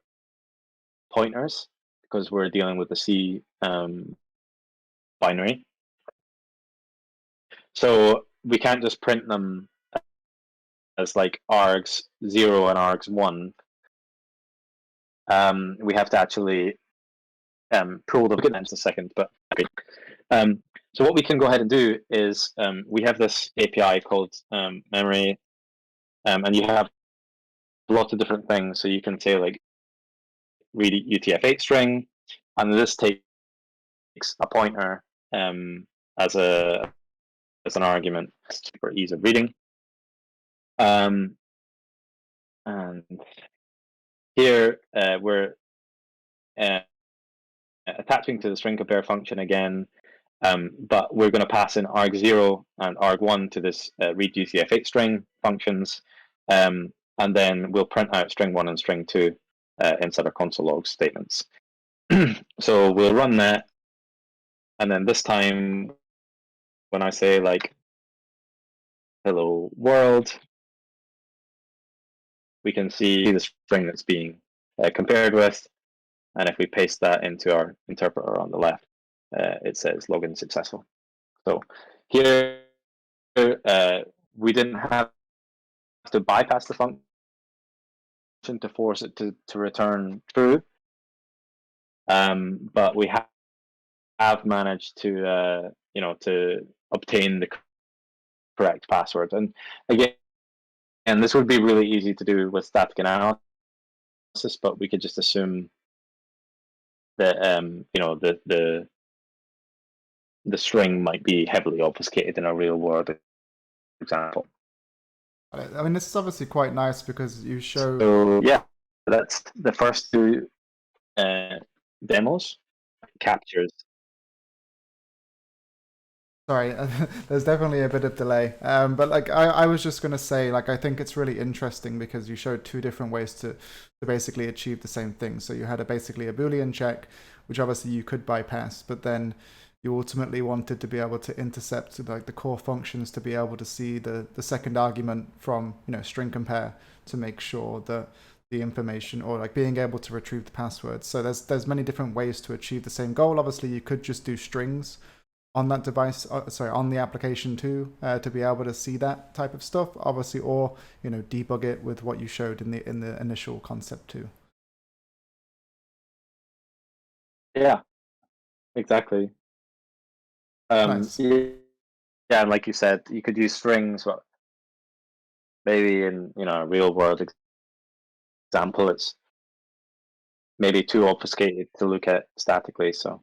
pointers because we're dealing with the C binary. So we can't just print them as like args 0 and args 1. We have to actually pull them. We'll get that in a second, but okay. So what we can go ahead and do is we have this API called memory, and you have lots of different things. So you can say like read UTF-8 string, and this takes a pointer as an argument for ease of reading. And here we're attaching to the string compare function again, but we're going to pass in arg0 and arg1 to this read UTF-8 string functions, and then we'll print out string 1 and string 2 inside our console log statements. So we'll run that, and then this time when I say like hello world, we can see the string that's being compared with, and if we paste that into our interpreter on the left, it says login successful. So here we didn't have to bypass the function to force it to return true, but we have managed to to obtain the correct password. And again, this would be really easy to do with static analysis, but we could just assume that the string might be heavily obfuscated in a real world example. I mean, this is obviously quite nice because you show. So yeah, that's the first two demos captures. Sorry, there's definitely a bit of delay. But like I was just gonna say, like I think it's really interesting because you showed two different ways to basically achieve the same thing. So you had basically a Boolean check, which obviously you could bypass, but then you ultimately wanted to be able to intercept like the core functions to be able to see the second argument from string compare to make sure that the information or like being able to retrieve the passwords. So there's many different ways to achieve the same goal. Obviously, you could just do strings on that device, on the application too, to be able to see that type of stuff, obviously, or debug it with what you showed in the initial concept too. Yeah, exactly. Nice. Yeah, and like you said, you could use strings, but maybe in a real world example, it's maybe too obfuscated to look at statically. So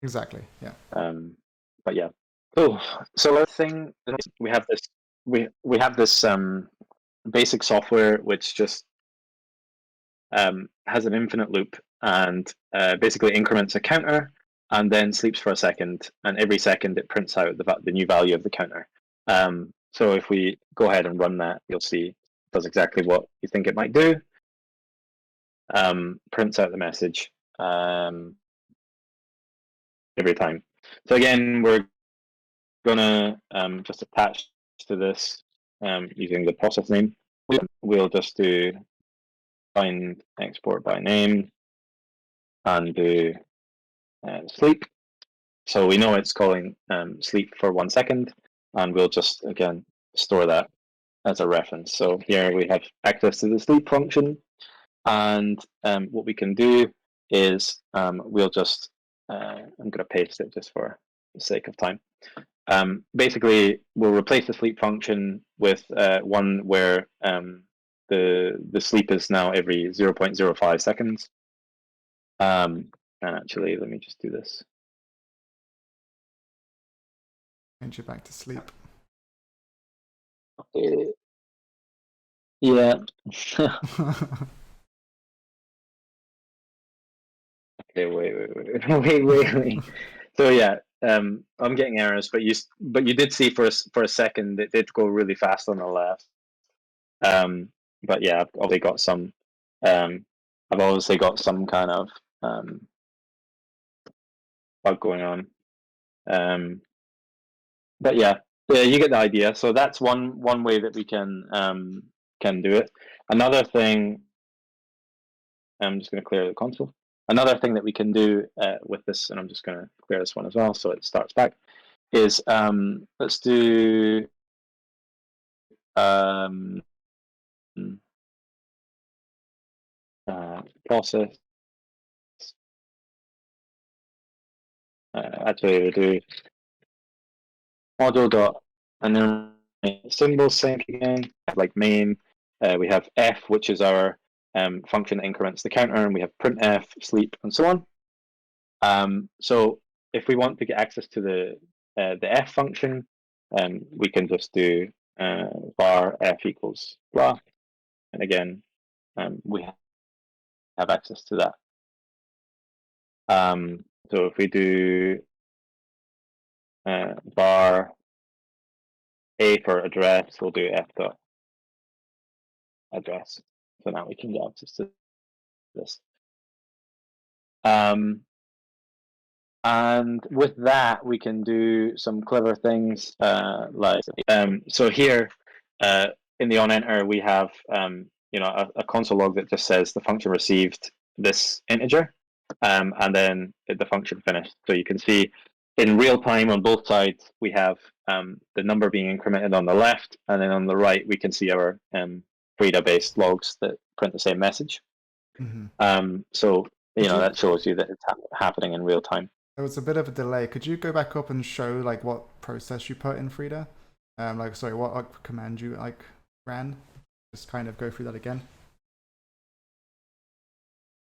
Exactly. Yeah. but yeah, cool. So the thing we have this we have this basic software which just has an infinite loop and basically increments a counter and then sleeps for a second, and every second it prints out the new value of the counter. So if we go ahead and run that, you'll see it does exactly what you think it might do. Prints out the message every time. So again, we're gonna just attach to this using the process name. We'll just do find export by name and do sleep. So we know it's calling sleep for 1 second, and we'll just again store that as a reference. So here we have access to the sleep function, and what we can do is we'll just I'm going to paste it just for the sake of time. Basically, we'll replace the sleep function with one where the sleep is now every 0.05 seconds. And actually, let me just do this. Change you back to sleep. Yeah. Okay, wait. So yeah, I'm getting errors, but you did see for a second it did go really fast on the left. But yeah, I've obviously got some. I've obviously got some kind of bug going on. But yeah, you get the idea. So that's one way that we can do it. Another thing, I'm just going to clear the console. Another thing that we can do with this, and I'm just going to clear this one as well, so it starts back, is let's do process. Actually, we do module dot and then symbol sync again, like main. We have f, which is our function that increments the counter, and we have printf, sleep, and so on. So if we want to get access to the f function, we can just do var f equals blah, and again, we have access to that. So if we do var a for address, we'll do f dot address. So now we can get access to this. And with that, we can do some clever things like so here in the onEnter we have a console log that just says the function received this integer, and then the function finished. So you can see in real time on both sides we have the number being incremented on the left, and then on the right we can see our Frida-based logs that print the same message. Mm-hmm. So that shows you that it's happening in real time. There was a bit of a delay. Could you go back up and show like what process you put in Frida? Sorry, what command you ran? Just kind of go through that again.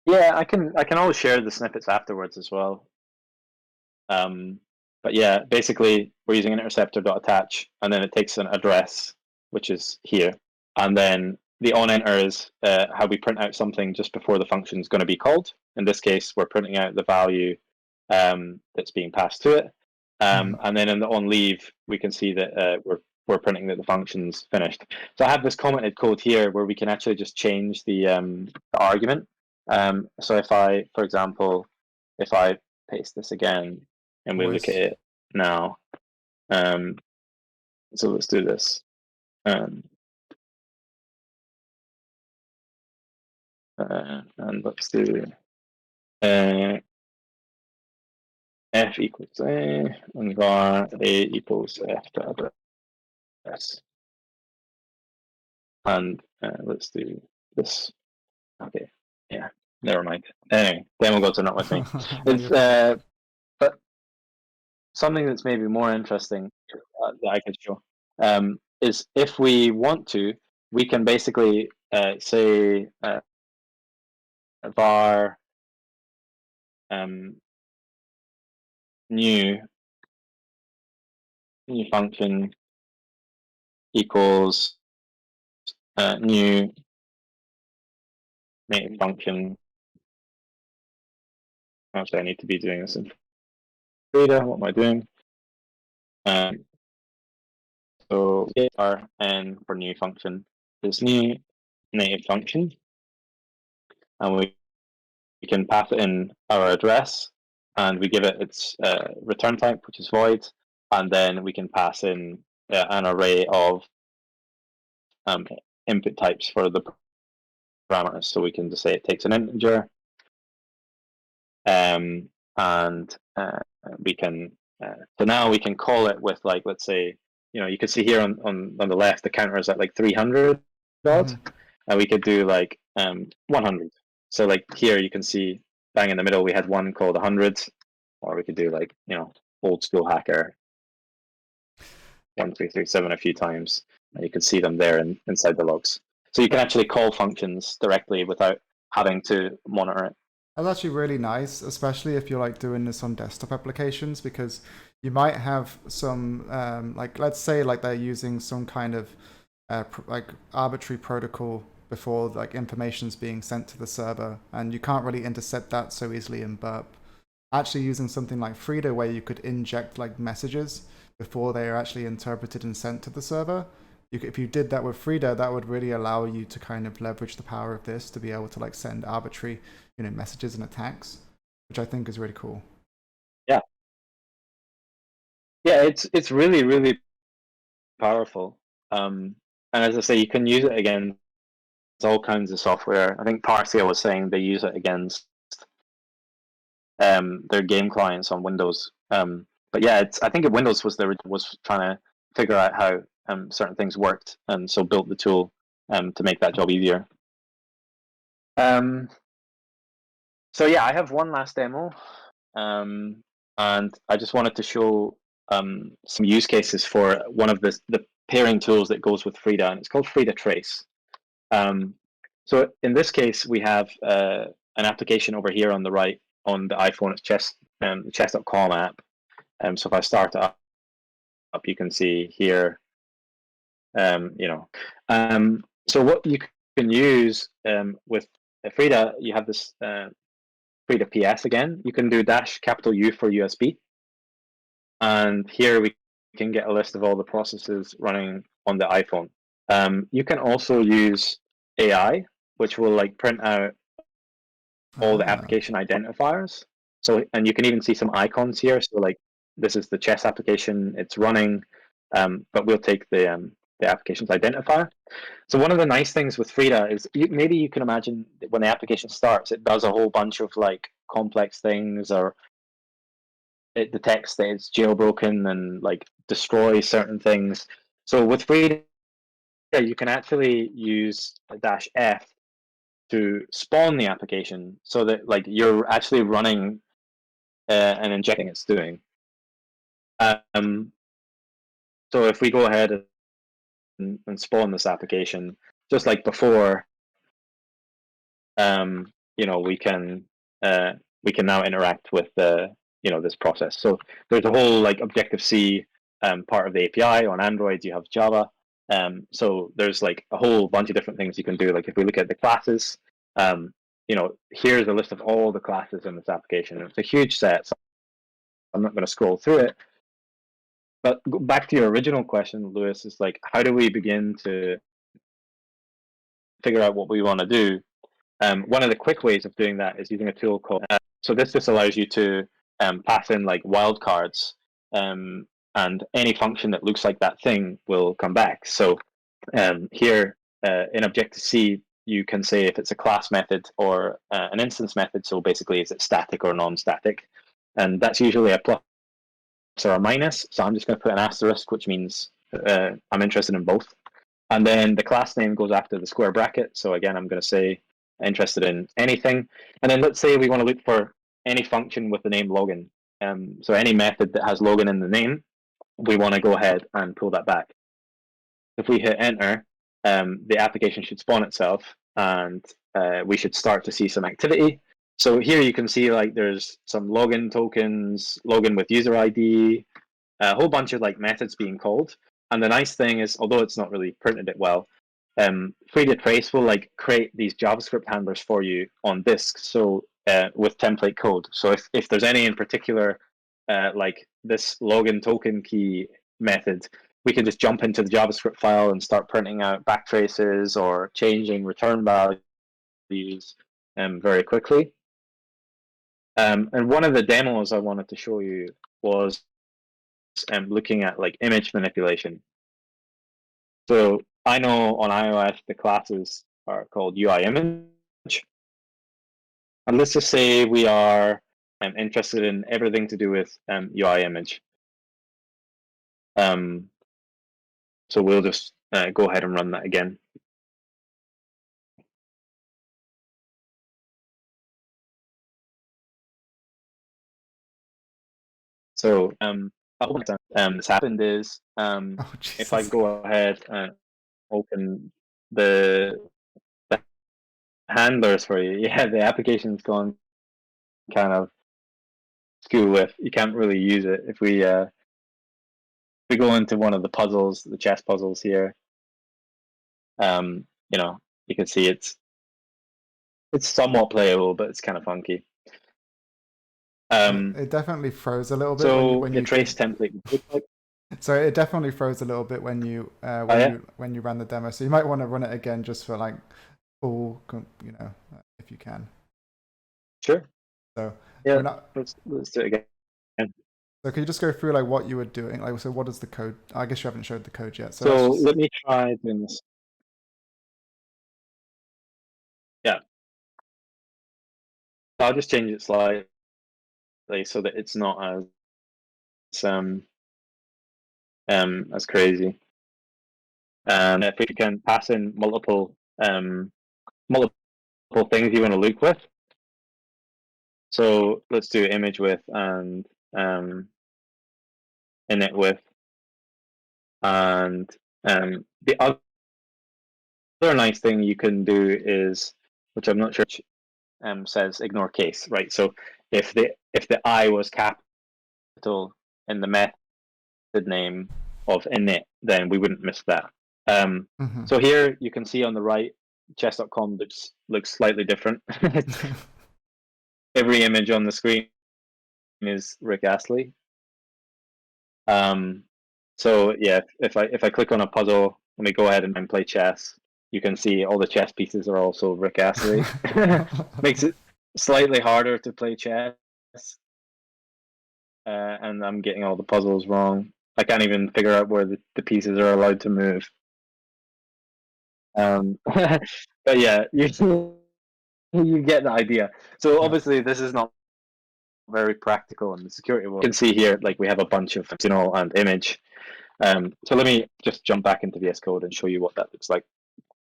Yeah, I can always share the snippets afterwards as well. But yeah, basically we're using an interceptor.attach, and then it takes an address, which is here, and then the onEnter is how we print out something just before the function is going to be called. In this case, we're printing out the value that's being passed to it. And then in the onLeave, we can see that we're printing that the function's finished. So I have this commented code here where we can actually just change the argument. So if I, for example, if I paste this again and we look at it now, so let's do this. And let's do f equals a and var a equals f to s. And let's do this. Okay, yeah, never mind. Anyway, then we'll go to not with me. It's but something that's maybe more interesting that I could show is if we want to, we can basically say var new function equals new native function. Actually, I need to be doing this in Frida. What am I doing? So var n for new function is new native function, and we can pass it in our address, and we give it its return type, which is void, and then we can pass in an array of input types for the parameters. So we can just say it takes an integer, and we can so now we can call it with, like, let's say, you can see here on the left the counter is at like 300 odd, and we could do like 100. So like here you can see bang in the middle we had one called 100, or we could do like old school hacker 1337 a few times, and you can see them there inside the logs. So you can actually call functions directly without having to monitor it. That's actually really nice, especially if you're like doing this on desktop applications, because you might have some like, let's say like they're using some kind of like arbitrary protocol before like information's being sent to the server, and you can't really intercept that so easily in Burp. Actually using something like Frida, where you could inject like messages before they are actually interpreted and sent to the server. If you did that with Frida, that would really allow you to kind of leverage the power of this to be able to like send arbitrary, messages and attacks, which I think is really cool. Yeah, it's really, really powerful. And as I say, you can use it against all kinds of software. I think Parcia was saying they use it against their game clients on Windows. But yeah, I think Windows was trying to figure out how certain things worked, and so built the tool to make that job easier. So yeah, I have one last demo, and I just wanted to show some use cases for one of the pairing tools that goes with Frida, and it's called frida-trace. So in this case, we have an application over here on the right on the iPhone. It's the chess.com app. So if I start it up, you can see here, so what you can use with Frida, you have this frida-ps again. You can do -U for USB. And here we can get a list of all the processes running on the iPhone. You can also use AI, which will like print out all the application identifiers. So, and you can even see some icons here. So like this is the chess application, it's running, but we'll take the application's identifier. So one of the nice things with Frida is maybe you can imagine when the application starts, it does a whole bunch of like complex things, or it detects that it's jailbroken and like destroys certain things. So with Frida, you can actually use -F to spawn the application, so that like you're actually running and injecting it's doing. So if we go ahead and spawn this application, just like before, we can now interact with this process. So there's a whole like Objective-C part of the API. On Android, you have Java, So there's like a whole bunch of different things you can do. Like if we look at the classes, here's a list of all the classes in this application. It's a huge set, so I'm not going to scroll through it. But back to your original question, Lewis, is like, how do we begin to figure out what we want to do? One of the quick ways of doing that is using a tool called. So this just allows you to pass in like wildcards, and any function that looks like that thing will come back. So here in Objective-C, you can say if it's a class method or an instance method. So basically, is it static or non-static? And that's usually a plus or a minus. So I'm just going to put an asterisk, which means I'm interested in both. And then the class name goes after the square bracket. So again, I'm going to say interested in anything. And then let's say we want to look for any function with the name login. So any method that has login in the name, we want to go ahead and pull that back. If we hit enter, the application should spawn itself, and we should start to see some activity. So here you can see like there's some login tokens, login with user ID, a whole bunch of like methods being called. And the nice thing is, although it's not really printed it well, frida-trace will like create these JavaScript handlers for you on disk. So with template code. So if there's any in particular, like this login token key method, we can just jump into the JavaScript file and start printing out backtraces or changing return values very quickly. And one of the demos I wanted to show you was looking at like image manipulation. So I know on iOS the classes are called UI image, and let's just say we are interested in everything to do with UI image. So we'll just go ahead and run that again. So what's happened is if I go ahead and open the handlers for you, yeah, the application's gone kind of school with. You can't really use it. If we go into one of the puzzles, the chess puzzles here, you can see it's somewhat playable, but it's kind of funky. It definitely froze a little bit so when the you trace template. So it definitely froze a little bit when you when you ran the demo. So you might want to run it again just for like full, if you can. Sure. So yeah, let's do it again. So can you just go through like what you were doing? Like, so what is the code? I guess you haven't showed the code yet. So let me try doing this. Yeah. I'll just change it slightly so that it's not as crazy. And if you can pass in multiple things you want to loop with. So let's do image width and init width. And the other nice thing you can do is, which I'm not sure, says ignore case, right? So if the I was capital in the method name of init, then we wouldn't miss that. So here you can see on the right, chess.com looks slightly different. Every image on the screen is Rick Astley. So yeah, if I click on a puzzle and we go ahead and play chess, you can see all the chess pieces are also Rick Astley. Makes it slightly harder to play chess. And I'm getting all the puzzles wrong. I can't even figure out where the pieces are allowed to move. But yeah, you get the idea. So obviously this is not very practical in the security world. You can see here, like we have a bunch of and image. So let me just jump back into VS Code and show you what that looks like.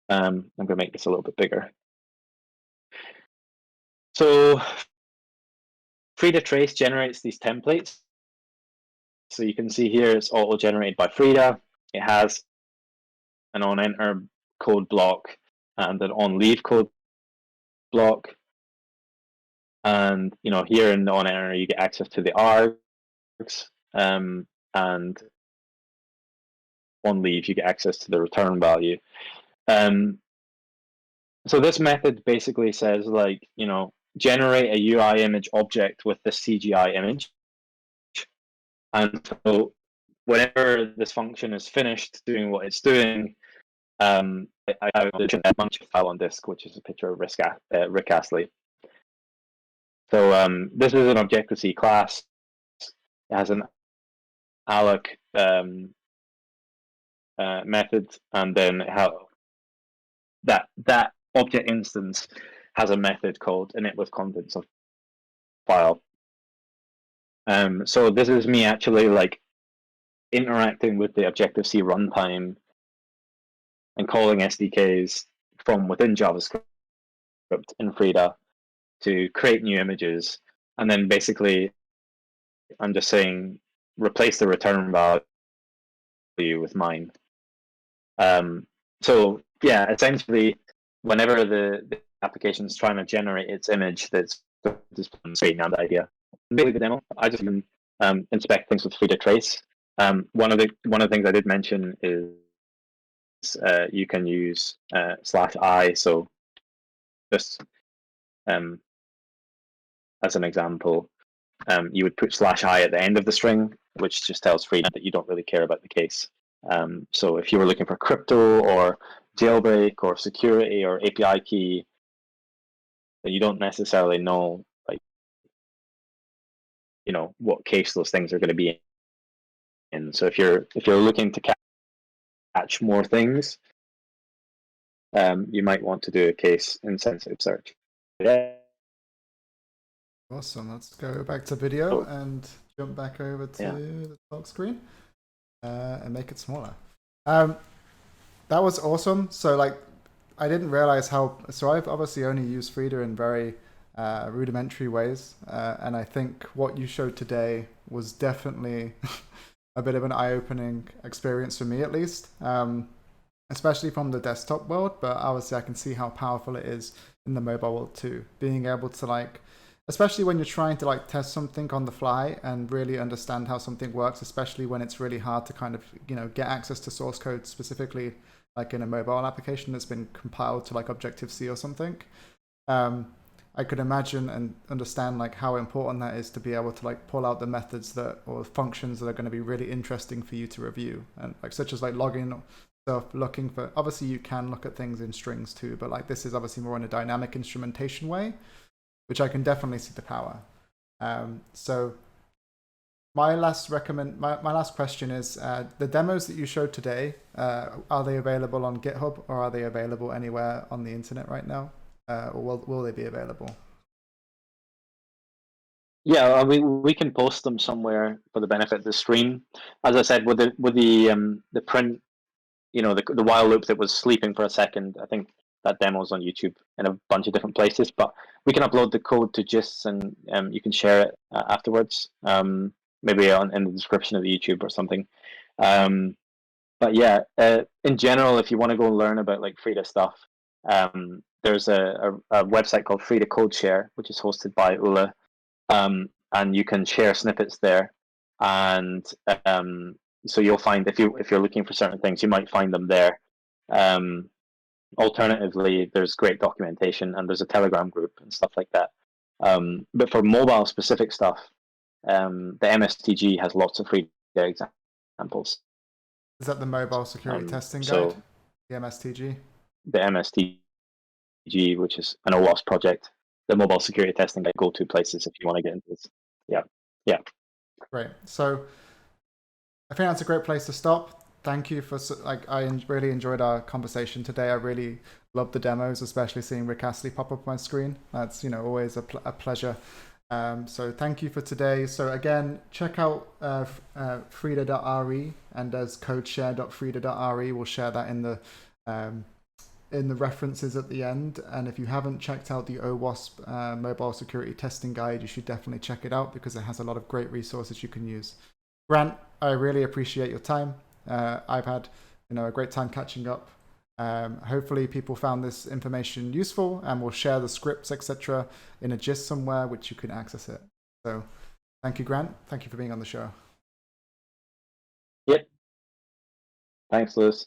I'm going to make this a little bit bigger. So frida-trace generates these templates. So you can see here it's auto-generated by Frida. It has an on-enter code block and an on-leave code block. And here in the on-enter you get access to the args. And on leave, you get access to the return value. So this method basically says, like, generate a UI image object with the CGI image. And so whenever this function is finished doing what it's doing, I have a bunch of file on disk, which is a picture of Rick Astley. So this is an Objective-C class. It has an alloc method, and then that object instance has a method called init with contents of file. So this is me actually like interacting with the Objective-C runtime and calling SDKs from within JavaScript in Frida to create new images. And then basically I'm just saying replace the return value with mine. So yeah, essentially whenever the application is trying to generate its image, that's just straighten out the idea. Basically the demo, I just inspect things with frida-trace. One of the things I did mention is you can use /I. So just as an example, you would put /I at the end of the string, which just tells Frida that you don't really care about the case. So if you were looking for crypto or jailbreak or security or API key, then you don't necessarily know, like, what case those things are going to be in. So if you're looking to catch more things, you might want to do a case insensitive search. Yeah. Awesome. Let's go back to video and jump back over to the talk screen and make it smaller. That was awesome. So like, I didn't realize how, so I've obviously only used Frida in very rudimentary ways. And I think what you showed today was definitely a bit of an eye-opening experience for me, at least, especially from the desktop world. But obviously I can see how powerful it is in the mobile world too, being able to like, especially when you're trying to like test something on the fly and really understand how something works, especially when it's really hard to kind of, get access to source code specifically, like in a mobile application that's been compiled to like Objective-C or something. I could imagine and understand like how important that is to be able to like pull out the methods or functions that are going to be really interesting for you to review, and like such as like logging stuff, looking for, obviously you can look at things in strings too, but like this is obviously more in a dynamic instrumentation way, which I can definitely see the power. So my last question is, the demos that you showed today, are they available on GitHub or are they available anywhere on the internet right now? Or will they be available? Yeah, we can post them somewhere for the benefit of the stream. As I said, with the print, the while loop that was sleeping for a second, I think that demo's on YouTube in a bunch of different places, but we can upload the code to GIST and you can share it afterwards, maybe in the description of the YouTube or something. But yeah, in general, if you want to go learn about like Frida stuff, there's a website called Frida Code Share, which is hosted by Ula, and you can share snippets there. And so you'll find, if you're looking for certain things, you might find them there. Alternatively, there's great documentation and there's a Telegram group and stuff like that. But for mobile specific stuff, the MSTG has lots of free examples. Is that the mobile security testing guide? The MSTG? The MSTG, which is an OWASP project, the mobile security testing guide, go-to places if you want to get into this. Yeah. Great. So I think that's a great place to stop. Thank you for, I really enjoyed our conversation today. I really loved the demos, especially seeing Rick Astley pop up on my screen. That's, always a pleasure. So thank you for today. So again, check out frida.re, and as codeshare.frida.re, we'll share that in the references at the end. And if you haven't checked out the OWASP mobile security testing guide, you should definitely check it out because it has a lot of great resources you can use. Grant, I really appreciate your time. I've had a great time catching up. Hopefully people found this information useful, and we'll share the scripts, etc., in a GIST somewhere which you can access it. So thank you, Grant. Thank you for being on the show. Yep. Thanks, Lewis.